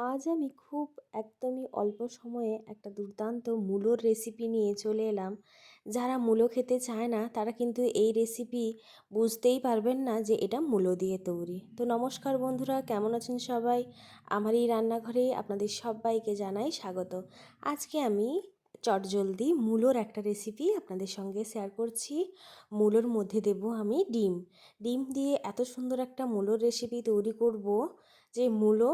আজ আমি খুব একদমই অল্প সময়ে একটা দুর্দান্ত মূলোর রেসিপি নিয়ে চলে এলাম। যারা মূলো খেতে চায় না তারা কিন্তু এই রেসিপি বুঝতেই পারবেন না যে এটা মূলো দিয়ে তৈরি। তো নমস্কার বন্ধুরা, কেমন আছেন সবাই? আমার এই রান্নাঘরে আপনাদের সবাইকে জানাই স্বাগত। আজকে আমি চটজলদি মূলোর একটা রেসিপি আপনাদের সঙ্গে শেয়ার করছি। মূলোর মধ্যে দেব আমি ডিম। ডিম দিয়ে এত সুন্দর একটা মূলোর রেসিপি তৈরি করব যে মূলো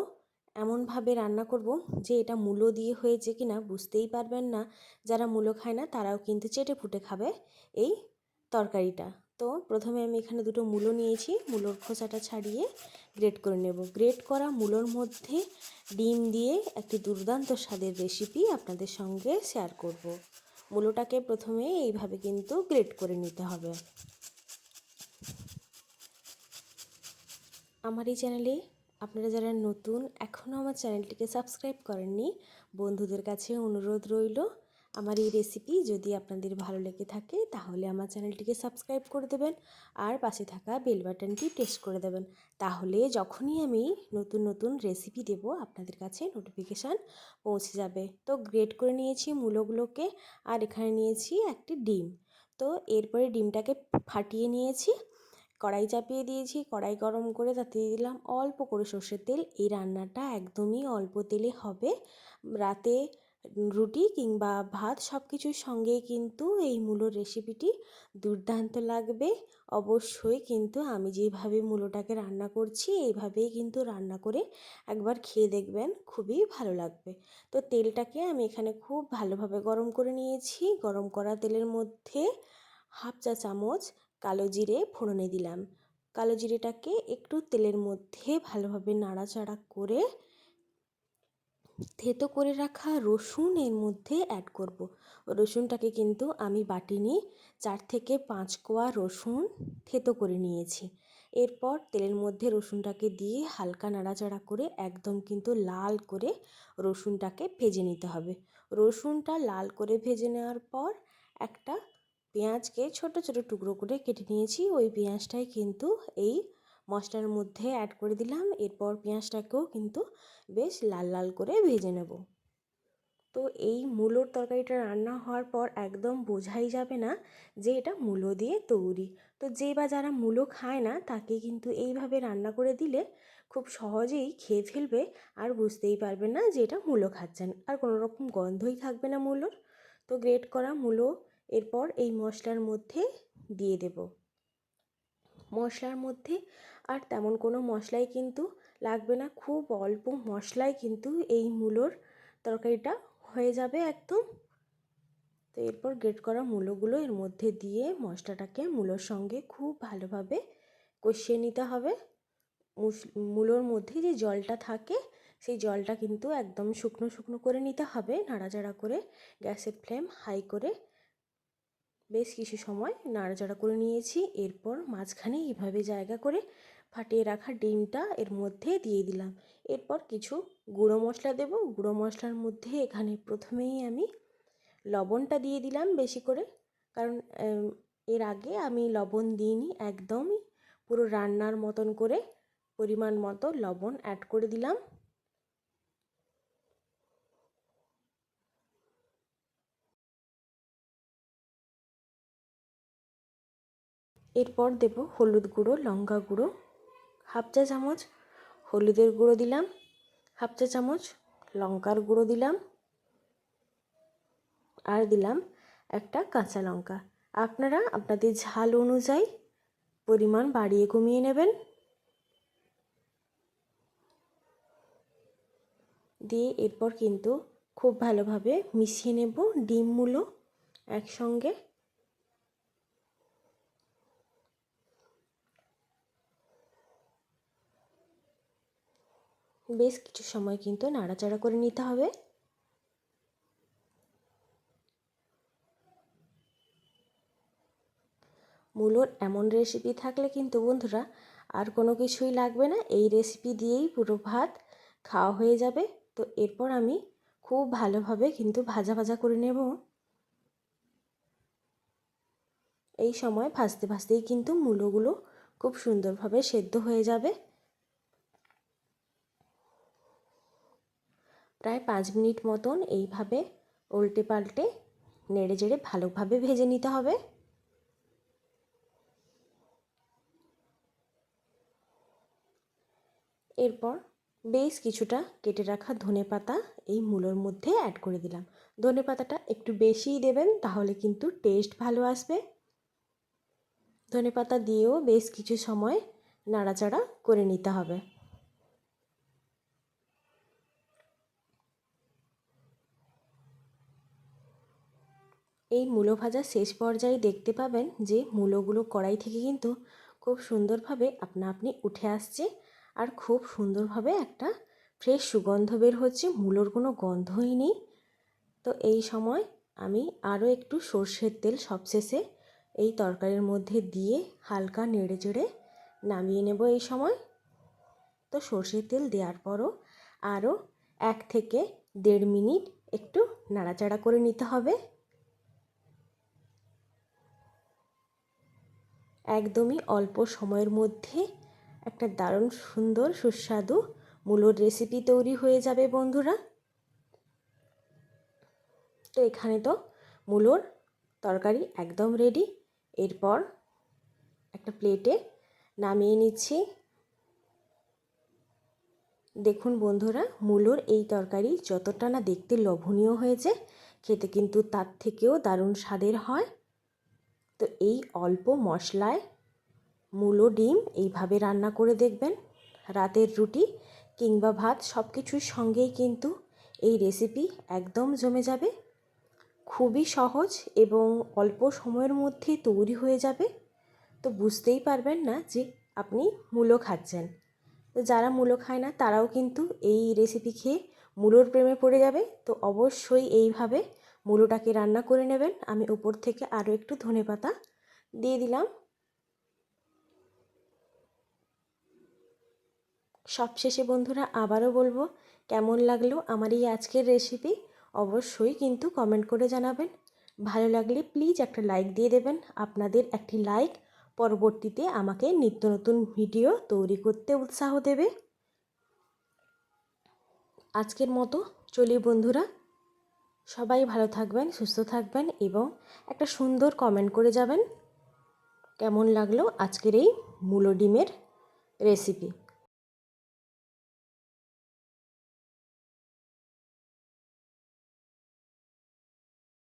এমনভাবে রান্না করব যে এটা মূলো দিয়ে হয়েছে কিনা বুঝতেই পারবেন না। যারা মূলো খায় না তারাও কিন্তু চেটেপুটে খাবে এই তরকারিটা। তো প্রথমে আমি এখানে দুটো মূলো নিয়েছি, মূলোর খোসাটা ছাড়িয়ে গ্রেট করে নেব। গ্রেট করা মূলোর মধ্যে ডিম দিয়ে একটি দুর্দান্ত স্বাদের রেসিপি আপনাদের সঙ্গে শেয়ার করব। মূলোটাকে প্রথমে এইভাবে কিন্তু গ্রেট করে নিতে হবে। আমার এই চ্যানেলে আপনারা যারা নতুন, এখনও আমার চ্যানেলটিকে সাবস্ক্রাইব করেননি, বন্ধুদের কাছে অনুরোধ রইল আমার এই রেসিপি যদি আপনাদের ভালো লেগে থাকে তাহলে আমার চ্যানেলটিকে সাবস্ক্রাইব করে দেবেন আর পাশে থাকা বেল বাটনটি প্রেস করে দেবেন। তাহলে যখনই আমি নতুন নতুন রেসিপি দেব আপনাদের কাছে নোটিফিকেশান পৌঁছে যাবে। তো গ্রেট করে নিয়েছি মূলোগুলোকে, আর এখানে নিয়েছি একটি ডিম। তো এরপরে ডিমটাকে ফাটিয়ে নিয়েছি, কড়াই চাপিয়ে দিয়েছি, কড়াই গরম করে তাতে দিয়ে দিলাম অল্প করে সর্ষের তেল। এই রান্নাটা একদমই অল্প তেলে হবে। রাতে রুটি কিংবা ভাত সব কিছুর সঙ্গেই কিন্তু এই মূলোর রেসিপিটি দুর্দান্ত লাগবে। অবশ্যই কিন্তু আমি যেভাবে মূলোটাকে রান্না করছি এইভাবেই কিন্তু রান্না করে একবার খেয়ে দেখবেন, খুবই ভালো লাগবে। তো তেলটাকে আমি এখানে খুব ভালোভাবে গরম করে নিয়েছি। গরম করা তেলের মধ্যে হাফ চা চামচ কালো জিরে ফোড়নে দিলাম। কালো জিরেটাকে একটু তেলের মধ্যে ভালোভাবে নাড়াচাড়া করে থেতো করে রাখা রসুন এর মধ্যে অ্যাড করব। রসুনটাকে কিন্তু আমি বাটিনি, 4 থেকে 5 কোয়া রসুন থেতো করে নিয়েছি। এরপর তেলের মধ্যে রসুনটাকে দিয়ে হালকা নাড়াচাড়া করে একদম কিন্তু লাল করে রসুনটাকে ভেজে নিতে হবে। রসুনটা লাল করে ভেজে নেওয়ার পর একটা পেঁয়াজকে ছোট ছোট টুকরো করে কেটে নিয়েছি, ওই পেঁয়াজটাই কিন্তু এই মশলার মধ্যে অ্যাড করে দিলাম। এরপর পেঁয়াজটাকেও কিন্তু বেশ লাল লাল করে ভেজে নেব। তো এই মূলোর তরকারিটা রান্না হওয়ার পর একদম বোঝাই যাবে না যে এটা মূলো দিয়ে তৈরি। তো যে বা যারা মূলো খায় না তাকে কিন্তু এইভাবে রান্না করে দিলে খুব সহজেই খেয়ে ফেলবে, আর বুঝতেই পারবে না যে এটা মূলো খাচ্ছেন, আর কোনো রকম গন্ধই থাকবে না মূলোর। তো গ্রেট করা মূলো এরপর এই মশলার মধ্যে দিয়ে দেব। মশলার মধ্যে আর তেমন কোনো মশলাই কিন্তু লাগবে না, খুব অল্প মশলায় কিন্তু এই মূলোর তরকারিটা হয়ে যাবে একদম। তো এরপর গ্রেট করা মূলোগুলো এর মধ্যে দিয়ে মশলাটাকে মূলোর সঙ্গে খুব ভালোভাবে কষিয়ে নিতে হবে। মূলোর মধ্যে যে জলটা থাকে সেই জলটা কিন্তু একদম শুকনো শুকনো করে নিতে হবে। নাড়াচাড়া করে গ্যাসের ফ্লেম হাই করে বেশ কিছু সময় নাড়াচাড়া করে নিয়েছি। এরপর মাঝখানে এইভাবে জায়গা করে ফাটিয়ে রাখা ডিমটা এর মধ্যে দিয়ে দিলাম। এরপর কিছু গুঁড়ো মশলা দেব। গুঁড়ো মশলার মধ্যে এখানে প্রথমেই আমি লবণটা দিয়ে দিলাম বেশি করে, কারণ এর আগে আমি লবণ দিইনি। একদমই পুরো রান্নার মতন করে পরিমাণ মতো লবণ অ্যাড করে দিলাম। এরপর দেব হলুদ গুঁড়ো, লঙ্কা গুঁড়ো হাফ চা চামচ, হলুদের গুঁড়ো দিলাম হাফ চা চামচ, লঙ্কার গুঁড়ো দিলাম, আর দিলাম একটা কাঁচা লঙ্কা। আপনারা আপনাদের ঝাল অনুযায়ী পরিমাণ বাড়িয়ে কমিয়ে নেবেন। দিয়ে এরপর কিন্তু খুব ভালোভাবে মিশিয়ে নেব ডিম মূলো একসঙ্গে। বেশ কিছু সময় কিন্তু নাড়াচাড়া করে নিতে হবে। মূলোর এমন রেসিপি থাকলে কিন্তু বন্ধুরা আর কোনো কিছুই লাগবে না, এই রেসিপি দিয়েই পুরো ভাত খাওয়া হয়ে যাবে। তো এরপর আমি খুব ভালোভাবে কিন্তু ভাজা ভাজা করে নেব। এই সময় ভাজতে ভাজতেই কিন্তু মূলোগুলো খুব সুন্দরভাবে সেদ্ধ হয়ে যাবে। প্রায় 5 মিনিট মতন এইভাবে উল্টে পাল্টে নেড়ে চেড়ে ভালোভাবে ভেজে নিতে হবে। এরপর বেশ কিছুটা কেটে রাখা ধনেপাতা এই মূলোর মধ্যে অ্যাড করে দিলাম। ধনেপাতাটা একটু বেশিই দেবেন, তাহলে কিন্তু টেস্ট ভালো আসবে। ধনেপাতা দিয়েও বেশ কিছু সময় নাড়াচাড়া করে নিতে হবে। এই মূলো ভাজা শেষ পর্যায়ে দেখতে পাবেন যে মূলোগুলো কড়াই থেকে কিন্তু খুব সুন্দরভাবে আপনা আপনি উঠে আসছে, আর খুব সুন্দরভাবে একটা ফ্রেশ সুগন্ধ বের হচ্ছে, মূলোর কোনো গন্ধই নেই। তো এই সময় আমি আরও একটু সর্ষের তেল সবশেষে এই তরকারির মধ্যে দিয়ে হালকা নেড়ে চেড়ে নামিয়ে নেব এই সময়। তো সর্ষের তেল দেওয়ার পরও আরও 1 থেকে 1.5 মিনিট একটু নাড়াচাড়া করে নিতে হবে। একদমই অল্প সময়ের মধ্যে একটা দারুণ সুন্দর সুস্বাদু মূলোর রেসিপি তৈরি হয়ে যাবে বন্ধুরা। তো এখানে তো মূলোর তরকারি একদম রেডি। এরপর একটা প্লেটে নামিয়ে নিচ্ছি। দেখুন বন্ধুরা, মূলোর এই তরকারি যতটা না দেখতে লোভনীয় হয়েছে, খেতে কিন্তু তার থেকেও দারুণ স্বাদের হয়। তো এই অল্প মশলায় মূলো ডিম এইভাবে রান্না করে দেখবেন। রাতের রুটি কিংবা ভাত সব কিছুর সঙ্গেই কিন্তু এই রেসিপি একদম জমে যাবে। খুবই সহজ এবং অল্প সময়ের মধ্যে তৈরি হয়ে যাবে। তো বুঝতেই পারবেন না যে আপনি মূলো খাচ্ছেন। তো যারা মূলো খায় না তারাও কিন্তু এই রেসিপি খেয়ে মূলোর প্রেমে পড়ে যাবে। তো অবশ্যই এইভাবে মূলোটাকে রান্না করে নেবেন। আমি উপর থেকে আরও একটু ধনেপাতা দিয়ে দিলাম। সবশেষে বন্ধুরা আবারও বলবো, কেমন লাগলো আমার এই আজকের রেসিপি অবশ্যই কিন্তু কমেন্ট করে জানাবেন। ভালো লাগলে প্লিজ একটা লাইক দিয়ে দেবেন। আপনাদের একটি লাইক পরবর্তীতে আমাকে নিত্য নতুন ভিডিও তৈরি করতে উৎসাহ দেবে। আজকের মতো চলি বন্ধুরা, সবাই ভালো থাকবেন, সুস্থ থাকবেন এবং একটা সুন্দর কমেন্ট করে যাবেন কেমন লাগলো আজকের এই মূলো ডিমের রেসিপি।